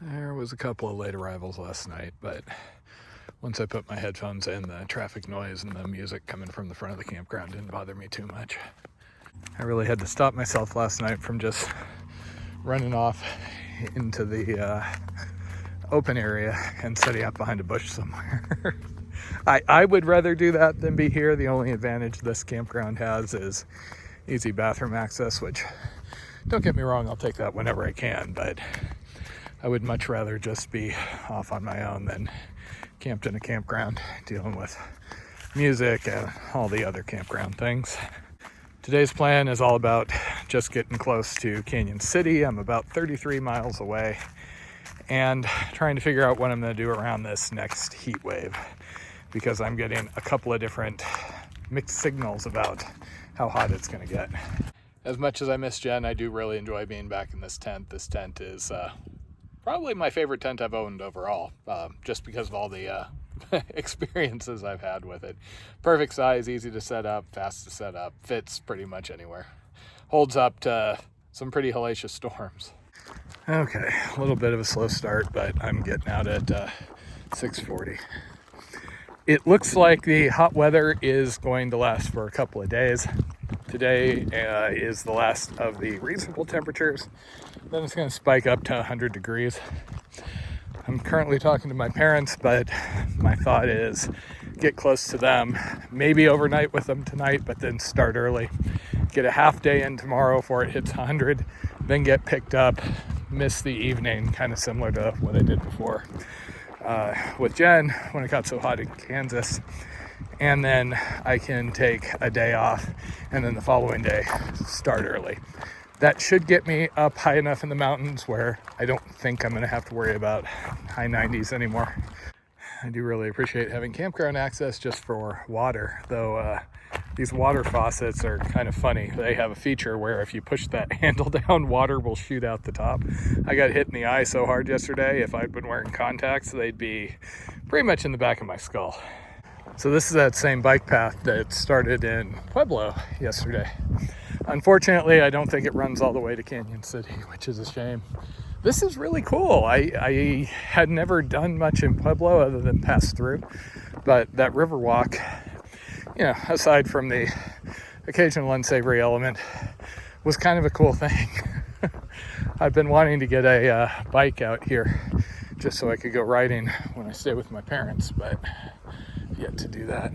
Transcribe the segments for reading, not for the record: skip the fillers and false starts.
There was a couple of late arrivals last night, but once I put my headphones in, the traffic noise and the music coming from the front of the campground didn't bother me too much. I really had to stop myself last night from just running off into the open area and setting up behind a bush somewhere. I would rather do that than be here. The only advantage this campground has is easy bathroom access, which, don't get me wrong, I'll take that whenever I can, but I would much rather just be off on my own than camped in a campground dealing with music and all the other campground things. Today's plan is all about just getting close to Canyon City. I'm about 33 miles away and trying to figure out what I'm going to do around this next heat wave, because I'm getting a couple of different mixed signals about how hot it's going to get. As much as I miss Jen, I do really enjoy being back in this tent. This tent is probably my favorite tent I've owned overall, just because of all the experiences I've had with it. Perfect size, easy to set up, fast to set up, fits pretty much anywhere. Holds up to some pretty hellacious storms. Okay, a little bit of a slow start, but I'm getting out at 6:40. It looks like the hot weather is going to last for a couple of days. Today is the last of the reasonable temperatures. Then it's going to spike up to 100 degrees. I'm currently talking to my parents, but my thought is get close to them, maybe overnight with them tonight, but then start early. Get a half day in tomorrow before it hits 100, then get picked up, miss the evening, kind of similar to what I did before with Jen when it got so hot in Kansas. And then I can take a day off and then the following day start early. That should get me up high enough in the mountains where I don't think I'm going to have to worry about high 90s anymore. I do really appreciate having campground access just for water, though these water faucets are kind of funny. They have a feature where if you push that handle down, water will shoot out the top. I got hit in the eye so hard yesterday, if I'd been wearing contacts, they'd be pretty much in the back of my skull. So this is that same bike path that started in Pueblo yesterday. Unfortunately, I don't think it runs all the way to Canyon City, which is a shame. This is really cool. I had never done much in Pueblo other than pass through, but that river walk, aside from the occasional unsavory element, was kind of a cool thing. I've been wanting to get a bike out here just so I could go riding when I stay with my parents, but yet to do that.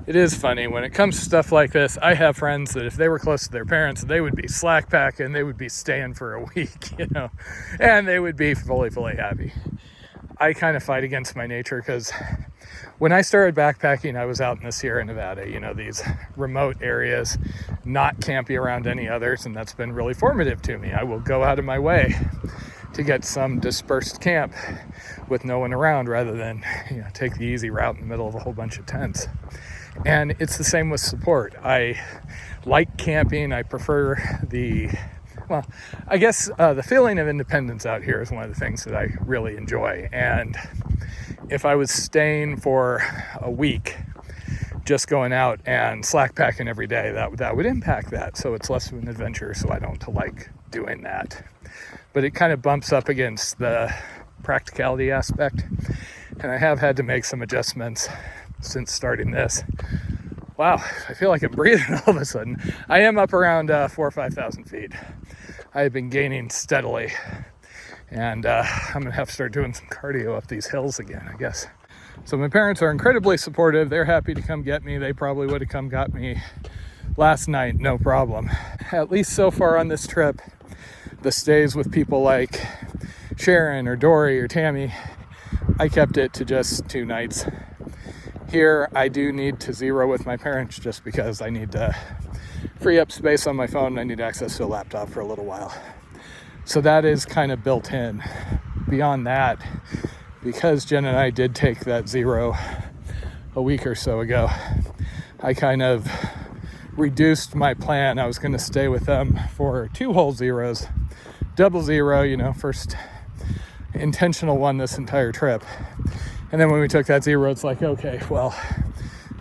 It is funny, when it comes to stuff like this, I have friends that if they were close to their parents, they would be slack packing, they would be staying for a week, and they would be fully happy. I kind of fight against my nature because when I started backpacking, I was out in the Sierra Nevada, these remote areas, not campy around any others, and that's been really formative to me. I will go out of my way to get some dispersed camp with no one around rather than, take the easy route in the middle of a whole bunch of tents. And it's the same with support. I like camping. I prefer the feeling of independence out here is one of the things that I really enjoy. And if I was staying for a week, just going out and slack packing every day, that would impact that. So it's less of an adventure, so I don't like doing that. But it kind of bumps up against the practicality aspect. And I have had to make some adjustments since starting this. Wow, I feel like I'm breathing all of a sudden. I am up around 4,000 or 5,000 feet. I have been gaining steadily, and I'm gonna have to start doing some cardio up these hills again, I guess. So my parents are incredibly supportive. They're happy to come get me. They probably would have come got me last night, no problem. At least so far on this trip, the stays with people like Sharon or Dory or Tammy, I kept it to just 2 nights. Here, I do need to zero with my parents just because I need to free up space on my phone and I need access to a laptop for a little while. So that is kind of built in. Beyond that, because Jen and I did take that zero a week or so ago, I kind of reduced my plan. I was going to stay with them for 2 whole zeros, double zero, first intentional one this entire trip. And then when we took that zero, it's like, okay, well,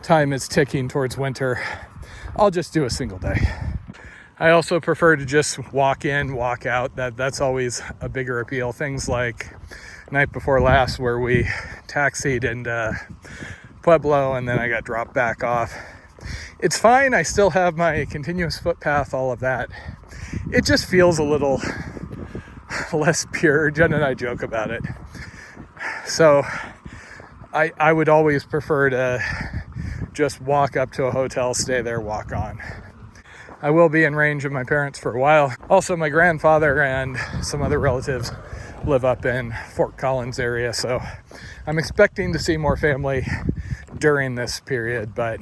time is ticking towards winter. I'll just do a single day. I also prefer to just walk in, walk out. That's always a bigger appeal. Things like night before last where we taxied into Pueblo and then I got dropped back off. It's fine. I still have my continuous footpath, all of that. It just feels a little less pure. Jen and I joke about it. So I would always prefer to just walk up to a hotel, stay there, walk on. I will be in range of my parents for a while. Also, my grandfather and some other relatives live up in Fort Collins area, so I'm expecting to see more family during this period, but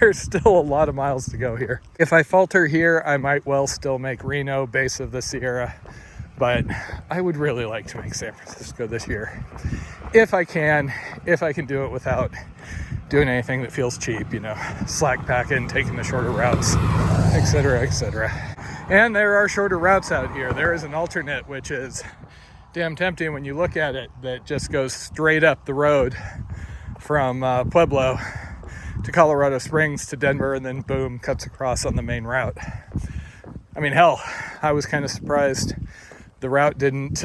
there's still a lot of miles to go here. If I falter here, I might well still make Reno base of the Sierra, but I would really like to make San Francisco this year. If I can do it without doing anything that feels cheap, slack packing, taking the shorter routes, etc., etc. And there are shorter routes out here. There is an alternate, which is damn tempting when you look at it, that just goes straight up the road from Pueblo to Colorado Springs to Denver, and then boom, cuts across on the main route. I mean, hell, I was kind of surprised the route didn't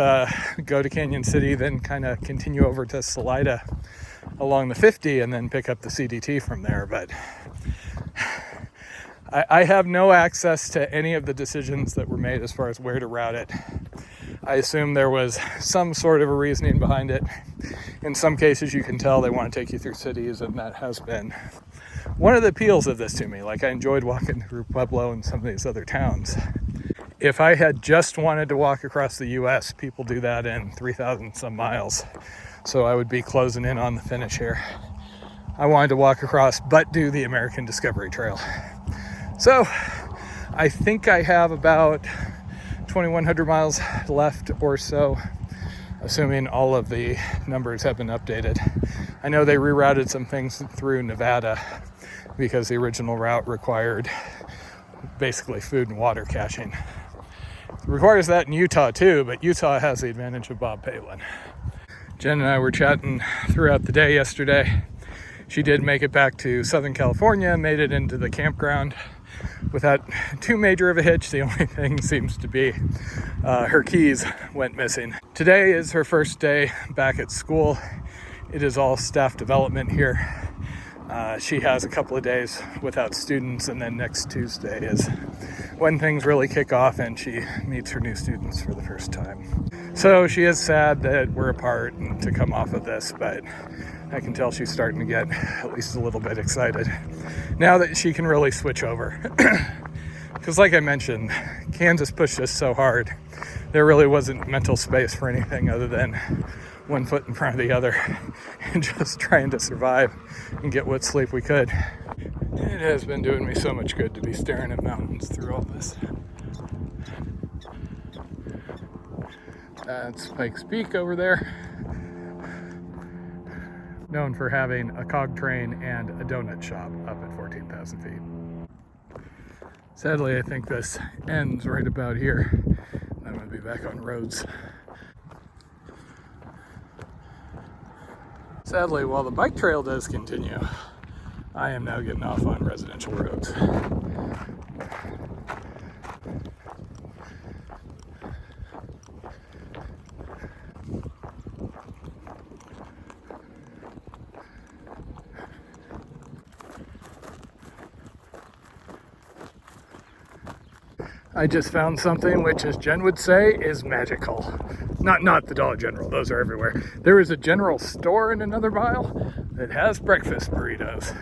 go to Canyon City, then kind of continue over to Salida along the 50 and then pick up the CDT from there. But I have no access to any of the decisions that were made as far as where to route it. I assume there was some sort of a reasoning behind it. In some cases, you can tell they want to take you through cities, and that has been one of the appeals of this to me. Like, I enjoyed walking through Pueblo and some of these other towns. If I had just wanted to walk across the US, people do that in 3,000 some miles. So I would be closing in on the finish here. I wanted to walk across, but do the American Discovery Trail. So I think I have about 2,100 miles left or so, assuming all of the numbers have been updated. I know they rerouted some things through Nevada because the original route required basically food and water caching. It requires that in Utah too, but Utah has the advantage of Bob Palin. Jen and I were chatting throughout the day yesterday. She did make it back to Southern California, made it into the campground without too major of a hitch. The only thing seems to be her keys went missing. Today is her first day back at school. It is all staff development here. She has a couple of days without students, and then next Tuesday is when things really kick off and she meets her new students for the first time. So she is sad that we're apart and to come off of this, but I can tell she's starting to get at least a little bit excited now that she can really switch over. Because like I mentioned, Kansas pushed us so hard, there really wasn't mental space for anything other than one foot in front of the other and just trying to survive and get what sleep we could. It has been doing me so much good to be staring at mountains through all this. That's Pikes Peak over there, known for having a cog train and a donut shop up at 14,000 feet. Sadly, I think this ends right about here. I'm going to be back on roads. Sadly, while the bike trail does continue, I am now getting off on residential roads. I just found something which, as Jen would say, is magical. Not the Dollar General, those are everywhere. There is a general store in another mile that has breakfast burritos.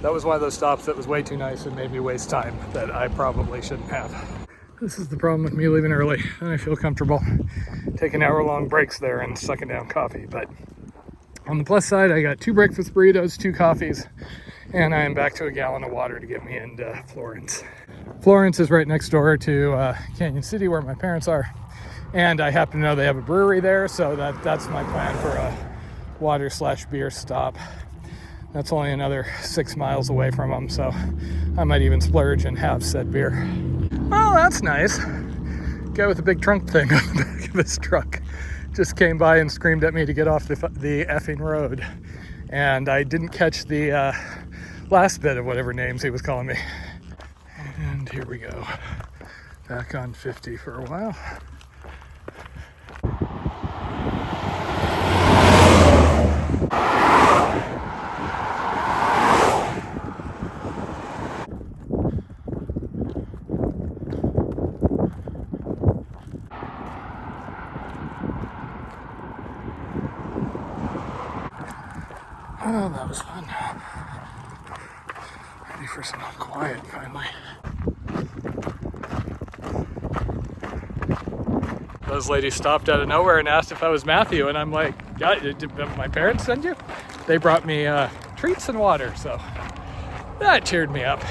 That was one of those stops that was way too nice and made me waste time that I probably shouldn't have. This is the problem with me leaving early, and I feel comfortable taking hour-long breaks there and sucking down coffee. But on the plus side, I got 2 breakfast burritos, 2 coffees, and I am back to a gallon of water to get me into Florence. Florence is right next door to Canyon City, where my parents are, and I happen to know they have a brewery there, so that's my plan for a water/beer stop. That's only another 6 miles away from them, so I might even splurge and have said beer. Well, that's nice. Guy with a big trunk thing on the back of his truck just came by and screamed at me to get off the effing road. and I didn't catch the last bit of whatever names he was calling me. And here we go, back on 50 for a while. Oh, that was fun. Ready for some quiet finally. Those ladies stopped out of nowhere and asked if I was Matthew, and I'm like, yeah, did my parents send you? They brought me treats and water, so that cheered me up.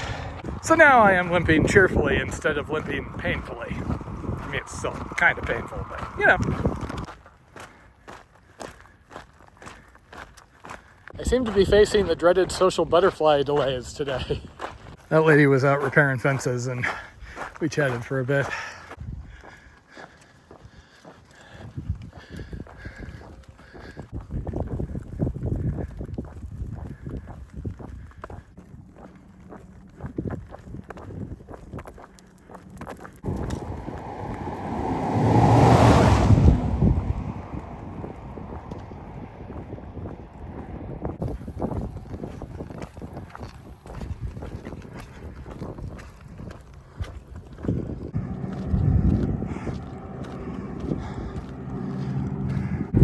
So now I am limping cheerfully instead of limping painfully. I mean, it's still kind of painful, but you know. I seem to be facing the dreaded social butterfly delays today. That lady was out repairing fences and we chatted for a bit.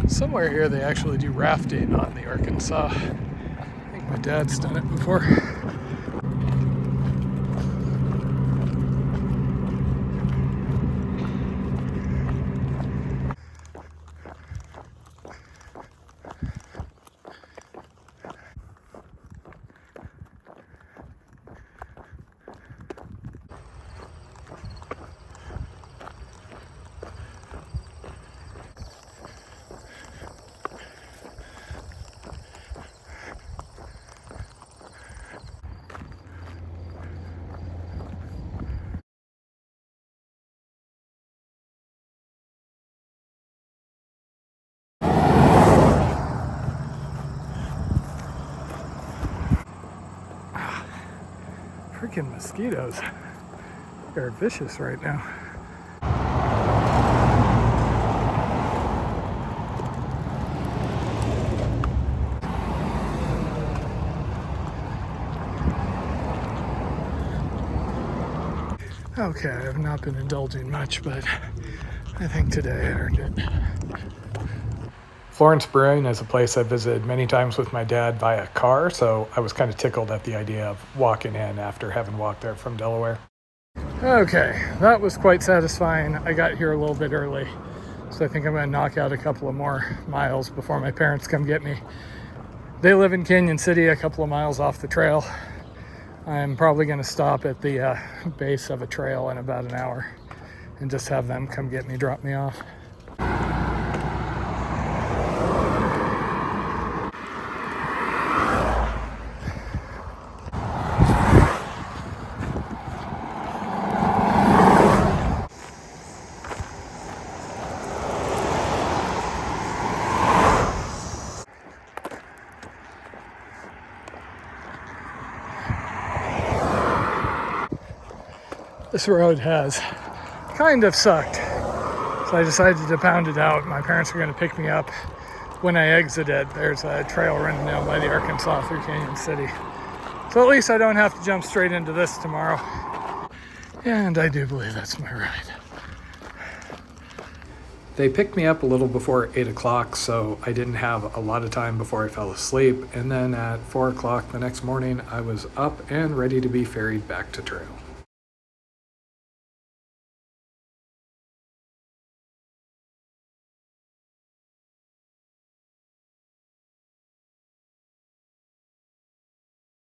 Somewhere here they actually do rafting on the Arkansas. I think my dad's done it before. Freaking mosquitoes. They're vicious right now. Okay, I have not been indulging much, but I think today I earned it. Florence Brewing is a place I visited many times with my dad via car, so I was kind of tickled at the idea of walking in after having walked there from Delaware. Okay, that was quite satisfying. I got here a little bit early, so I think I'm going to knock out a couple of more miles before my parents come get me. They live in Canyon City, a couple of miles off the trail. I'm probably going to stop at the base of a trail in about an hour and just have them come get me, drop me off. This road has kind of sucked, so I decided to pound it out. My parents are going to pick me up when I exit it. There's a trail running down by the Arkansas through Canyon City, so at least I don't have to jump straight into this tomorrow. And I do believe that's my ride. They picked me up a little before 8 o'clock, so I didn't have a lot of time before I fell asleep. And then at 4 o'clock the next morning, I was up and ready to be ferried back to trail.